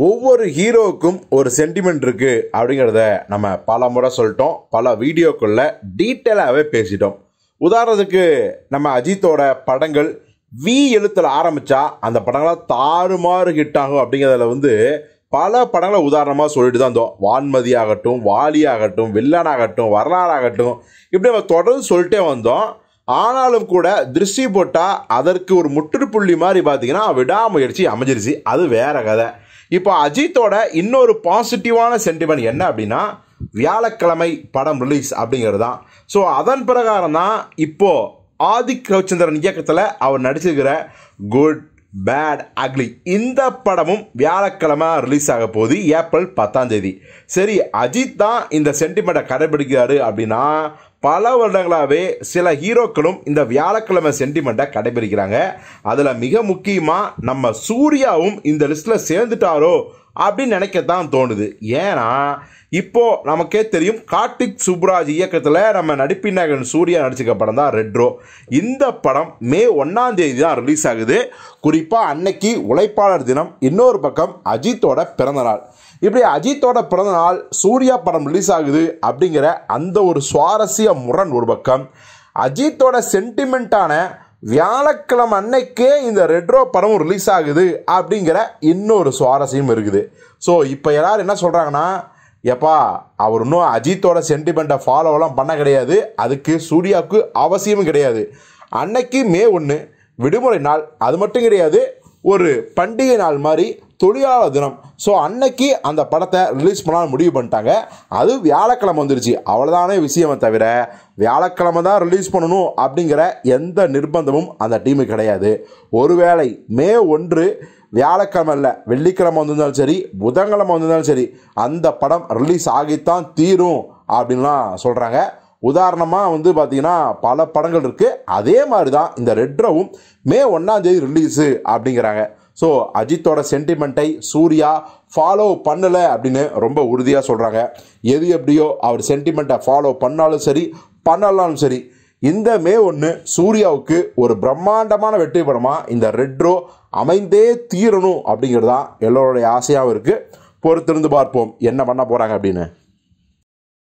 ஒவ்வொரு ஹீரோவுக்கும் ஒரு சென்டிமெண்ட் இருக்கு அப்படிங்கிறத நம்ம பல முறை சொல்லிட்டோம், பல வீடியோக்குள்ள டீட்டெயிலாகவே பேசிட்டோம். உதாரணத்துக்கு நம்ம அஜித்தோட படங்கள் வி எழுத்தில் ஆரம்பித்தா அந்த படங்களாக தாறுமாறு ஹிட் ஆகும் அப்படிங்கிறதுல பல படங்களை உதாரணமாக சொல்லிட்டு தான் இருந்தோம். வான்மதி ஆகட்டும், வாலி ஆகட்டும், வில்லனாகட்டும், வரலாறு ஆகட்டும், இப்படி நம்ம தொடர்ந்து சொல்லிட்டே வந்தோம். ஆனாலும் கூட திருஷ்டி போட்டால் அதற்கு ஒரு முற்றுப்புள்ளி மாதிரி பார்த்தீங்கன்னா விடாமுயற்சி அமைஞ்சிருச்சு. அது வேற கதை. இப்போ அஜித்தோட இன்னொரு பாசிட்டிவான சென்டிமெண்ட் என்ன அப்படின்னா வியாழக்கிழமை படம் ரிலீஸ் அப்படிங்கிறது தான். ஸோ அதன் பிரகாரம் தான் இப்போது ஆதிக் ரவிச்சந்திரன் இயக்கத்தில் அவர் நடிச்சிருக்கிற குட் பேட் அக்லி இந்த படமும் வியாழக்கிழமை ரிலீஸ் ஆக போகுது, ஏப்ரல் 10. சரி, அஜித் தான் இந்த சென்டிமெண்ட்டை கடைபிடிக்கிறாரு அப்படின்னா பல வருடங்களாகவே சில ஹீரோக்களும் இந்த வியாழக்கிழமை சென்டிமெண்ட்டை கடைபிடிக்கிறாங்க. அதில் மிக முக்கியமாக நம்ம சூர்யாவும் இந்த லிஸ்ட்டில் சேர்ந்துட்டாரோ அப்படின்னு நினைக்கத்தான் தோணுது. ஏன்னா இப்போ நமக்கே தெரியும், கார்த்திக் சுப்ராஜ் இயக்கத்தில் நம்ம நடிப்பின் நாயகன் சூர்யா நடிச்சிருக்க படம் தான் ரெட்ரோ. இந்த படம் மே 1 தான் ரிலீஸ் ஆகுது. குறிப்பாக அன்னைக்கு உழைப்பாளர் தினம், இன்னொரு பக்கம் அஜித்தோட பிறந்தநாள். இப்படி அஜித்தோட பிறந்தநாள் சூர்யா படம் ரிலீஸ் ஆகுது அப்படிங்கிற அந்த ஒரு சுவாரஸ்ய முரண் ஒரு பக்கம், அஜித்தோட சென்டிமெண்ட்டான வியாழக்கிழமை அன்னைக்கே இந்த ரெட்ரோ படமும் ரிலீஸ் ஆகுது அப்படிங்கிற இன்னொரு சுவாரஸ்யம் இருக்குது. ஸோ இப்போ எல்லாரும் என்ன சொல்கிறாங்கன்னா, எப்பா அவர் இன்னும் அஜித்தோட சென்டிமெண்ட்டை ஃபாலோவெல்லாம் பண்ண கிடையாது, அதுக்கு சூர்யாவுக்கு அவசியமும் கிடையாது. அன்னைக்கு மே 1 விடுமுறை நாள், அது மட்டும் கிடையாது, ஒரு பண்டிகை நாள் மாதிரி தொழிலாளர் தினம். ஸோ அன்னைக்கு அந்த படத்தை ரிலீஸ் பண்ணாலும் முடிவு பண்ணிட்டாங்க. அது வியாழக்கிழமை வந்துருச்சு, அவ்வளோதானே விஷயமே தவிர வியாழக்கிழமை தான் ரிலீஸ் பண்ணணும் அப்படிங்கிற எந்த நிர்பந்தமும் அந்த டீமுக்கு கிடையாது. ஒருவேளை மே 1 வியாழக்கிழமை இல்லை, வெள்ளிக்கிழமை வந்திருந்தாலும் சரி, புதன்கிழமை வந்திருந்தாலும் சரி, அந்த படம் ரிலீஸ் ஆகித்தான் தீரும் அப்படின்லாம் சொல்கிறாங்க. உதாரணமாக பார்த்தீங்கன்னா பல படங்கள் இருக்குது. அதே மாதிரி தான் இந்த ரெட்ரோவும் மே 1 ரிலீஸு அப்படிங்கிறாங்க. ஸோ அஜித்தோட சென்டிமெண்ட்டை சூர்யா ஃபாலோ பண்ணலை அப்படின்னு ரொம்ப உறுதியாக சொல்கிறாங்க. எது எப்படியோ அவர் சென்டிமெண்ட்டை ஃபாலோ பண்ணாலும் சரி, பண்ணலாலும் சரி, இந்த மே 1 சூர்யாவுக்கு ஒரு பிரம்மாண்டமான வெற்றி படமாக இந்த ரெட்ரோ அமைந்தே தீரணும் அப்படிங்கிறது தான் எல்லோருடைய ஆசையாகவும் இருக்குது. பொறுத்திருந்து பார்ப்போம் என்ன பண்ண போகிறாங்க அப்படின்னு.